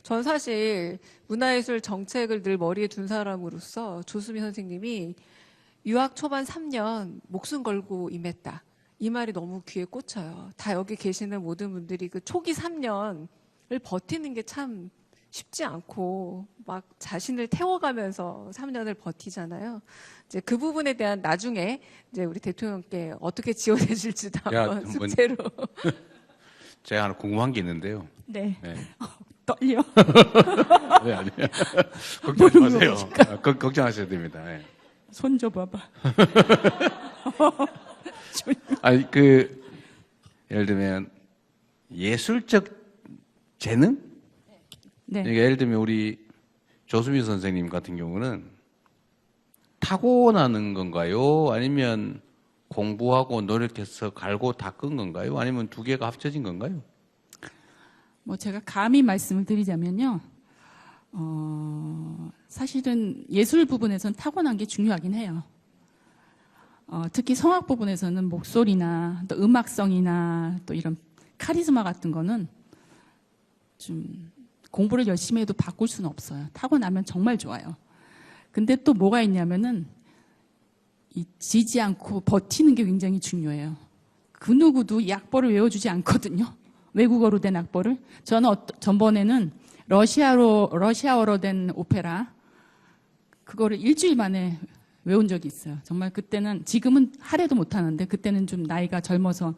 전 사실 문화예술 정책을 늘 머리에 둔 사람으로서 조수미 선생님이 유학 초반 3년 목숨 걸고 임했다. 이 말이 너무 귀에 꽂혀요. 다 여기 계시는 모든 분들이 그 초기 3년을 버티는 게 참 쉽지 않고 막 자신을 태워가면서 3년을 버티잖아요. 이제 그 부분에 대한 나중에 이제 우리 대통령께 어떻게 지원해 줄지도 한번 숙제로. 제가 하나 궁금한 게 있는데요. 네. 네. 떨려. 네, 아니에요. 걱정하지 마세요. 걱정하셔야 됩니다. 네. 손 줘봐봐. 아니, 예를 들면, 예술적 재능? 네. 그러니까 예를 들면, 우리 조수미 선생님 같은 경우는 타고나는 건가요? 아니면 공부하고 노력해서 갈고 닦은 건가요? 아니면 두 개가 합쳐진 건가요? 뭐 제가 감히 말씀을 드리자면요. 사실은 예술 부분에서는 타고난 게 중요하긴 해요. 특히 성악 부분에서는 목소리나 또 음악성이나 또 이런 카리스마 같은 거는 좀 공부를 열심히 해도 바꿀 수는 없어요. 타고나면 정말 좋아요. 근데 또 뭐가 있냐면은 지지 않고 버티는 게 굉장히 중요해요. 그 누구도 이 악보를 외워주지 않거든요. 외국어로 된 악보를. 저는 전번에는 러시아어로 된 오페라 그거를 일주일 만에 외운 적이 있어요. 정말 그때는 지금은 하래도 못하는데 그때는 좀 나이가 젊어서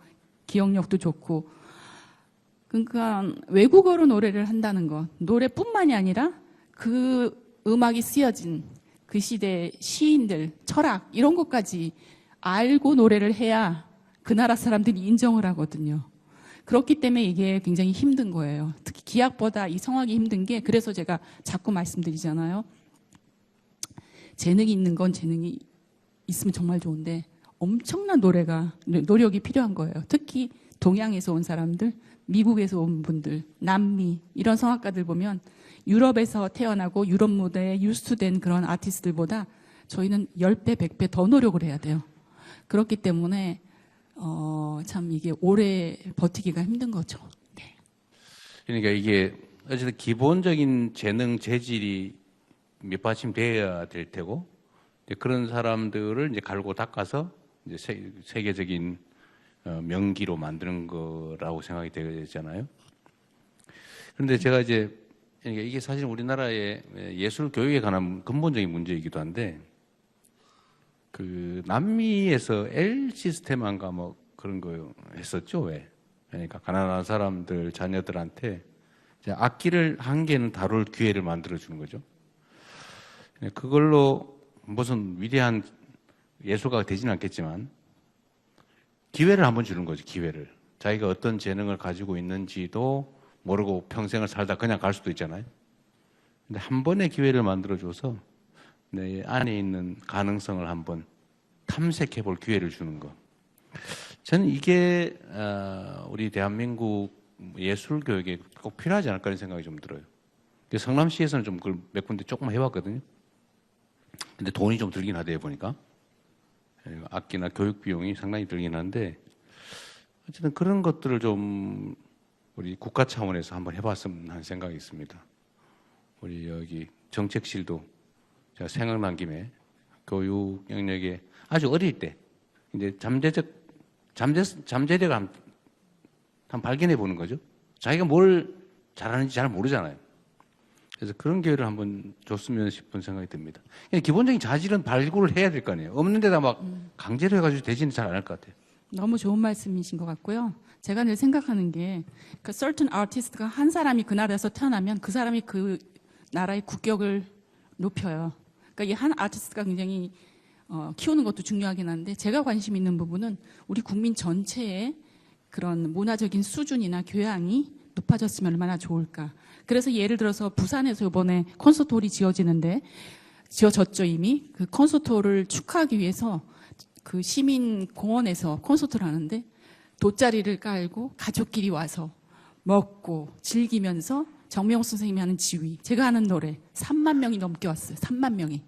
기억력도 좋고 그러니까 외국어로 노래를 한다는 것 노래뿐만이 아니라 그 음악이 쓰여진 그 시대의 시인들 철학 이런 것까지 알고 노래를 해야 그 나라 사람들이 인정을 하거든요. 그렇기 때문에 이게 굉장히 힘든 거예요. 특히 기악보다 이 성악이 힘든 게 그래서 제가 자꾸 말씀드리잖아요. 재능이 있는 건 재능이 있으면 정말 좋은데 엄청난 노력이 필요한 거예요. 특히 동양에서 온 사람들, 미국에서 온 분들, 남미 이런 성악가들 보면 유럽에서 태어나고 유럽 무대에 유스된 그런 아티스트들보다 저희는 10배, 100배 더 노력을 해야 돼요. 그렇기 때문에 참 이게 오래 버티기가 힘든 거죠. 네. 그러니까 이게 어쨌든 기본적인 재능 재질이 밑받침돼야 될 테고 그런 사람들을 이제 갈고 닦아서 이제 세계적인 명기로 만드는 거라고 생각이 되잖아요. 그런데 제가 이제 그러니까 이게 사실 우리나라의 예술 교육에 관한 근본적인 문제이기도 한데 그 남미에서 L 시스템인가 뭐 그런 거 했었죠. 왜? 그러니까 가난한 사람들 자녀들한테 이제 악기를 한 개는 다룰 기회를 만들어 주는 거죠. 그걸로 무슨 위대한 예술가가 되지는 않겠지만 기회를 한번 주는 거죠. 기회를. 자기가 어떤 재능을 가지고 있는지도 모르고 평생을 살다 그냥 갈 수도 있잖아요. 근데 한 번의 기회를 만들어줘서 내 안에 있는 가능성을 한번 탐색해 볼 기회를 주는 거. 저는 이게 우리 대한민국 예술 교육에 꼭 필요하지 않을까 하는 생각이 좀 들어요. 성남시에서는 좀 그걸 몇 군데 조금 해봤거든요. 근데 돈이 좀 들긴 하대요, 보니까. 악기나 교육 비용이 상당히 들긴 한데, 어쨌든 그런 것들을 좀 우리 국가 차원에서 한번 해봤으면 하는 생각이 있습니다. 우리 여기 정책실도 제가 생각난 김에 교육 영역에 아주 어릴 때, 이제 잠재력을 한번 발견해 보는 거죠. 자기가 뭘 잘하는지 잘 모르잖아요. 그래서 그런 기회를 한번 줬으면 싶은 생각이 듭니다. 기본적인 자질은 발굴을 해야 될 거 아니에요. 없는 데다 막 강제로 해가지고 되지는 잘 않을 것 같아요. 너무 좋은 말씀이신 것 같고요. 제가 늘 생각하는 게 그 certain artist가 한 사람이 그 나라에서 태어나면 그 사람이 그 나라의 국격을 높여요. 그러니까 이 한 아티스트가 굉장히 키우는 것도 중요하긴 한데 제가 관심 있는 부분은 우리 국민 전체의 그런 문화적인 수준이나 교양이 높아졌으면 얼마나 좋을까. 그래서 예를 들어서 부산에서 이번에 콘서트홀이 지어졌죠 이미. 그 콘서트홀을 축하하기 위해서 그 시민 공원에서 콘서트를 하는데 돗자리를 깔고 가족끼리 와서 먹고 즐기면서 정명수 선생님이 하는 지휘, 제가 하는 노래 3만 명이 넘게 왔어요. 3만 명이.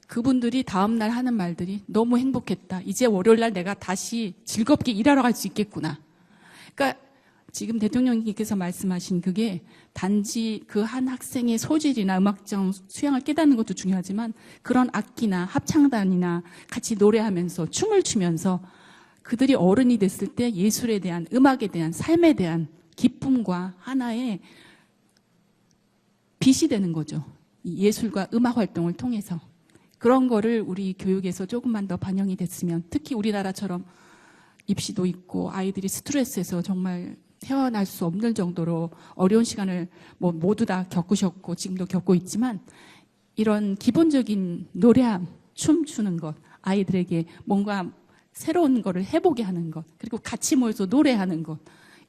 그분들이 다음날 하는 말들이 너무 행복했다. 이제 월요일날 내가 다시 즐겁게 일하러 갈 수 있겠구나. 그러니까 지금 대통령님께서 말씀하신 그게 단지 그 한 학생의 소질이나 음악적 수양을 깨닫는 것도 중요하지만 그런 악기나 합창단이나 같이 노래하면서 춤을 추면서 그들이 어른이 됐을 때 예술에 대한, 음악에 대한, 삶에 대한 기쁨과 하나의 빛이 되는 거죠. 이 예술과 음악 활동을 통해서. 그런 거를 우리 교육에서 조금만 더 반영이 됐으면, 특히 우리나라처럼 입시도 있고 아이들이 스트레스에서 정말 헤어날 수 없는 정도로 어려운 시간을 모두 다 겪으셨고 지금도 겪고 있지만, 이런 기본적인 노래함, 춤추는 것, 아이들에게 뭔가 새로운 거를 해보게 하는 것, 그리고 같이 모여서 노래하는 것,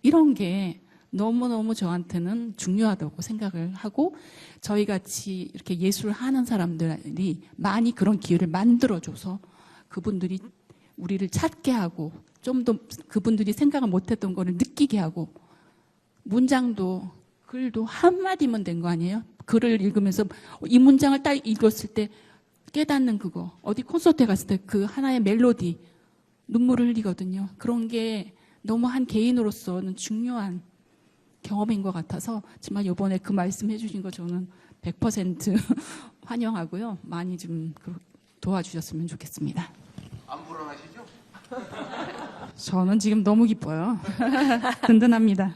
이런 게 너무너무 저한테는 중요하다고 생각을 하고, 저희 같이 이렇게 예술을 하는 사람들이 많이 그런 기회를 만들어줘서 그분들이 우리를 찾게 하고 좀 더 그분들이 생각을 못했던 거를 느끼게 하고, 문장도 글도 한마디면 된 거 아니에요? 글을 읽으면서 이 문장을 딱 읽었을 때 깨닫는 그거, 어디 콘서트에 갔을 때 그 하나의 멜로디, 눈물을 흘리거든요. 그런 게 너무 한 개인으로서는 중요한 경험인 것 같아서 정말 이번에 그 말씀 해주신 거 저는 100% 환영하고요. 많이 좀 도와주셨으면 좋겠습니다. 안 불안하시죠? 저는 지금 너무 기뻐요. 든든합니다.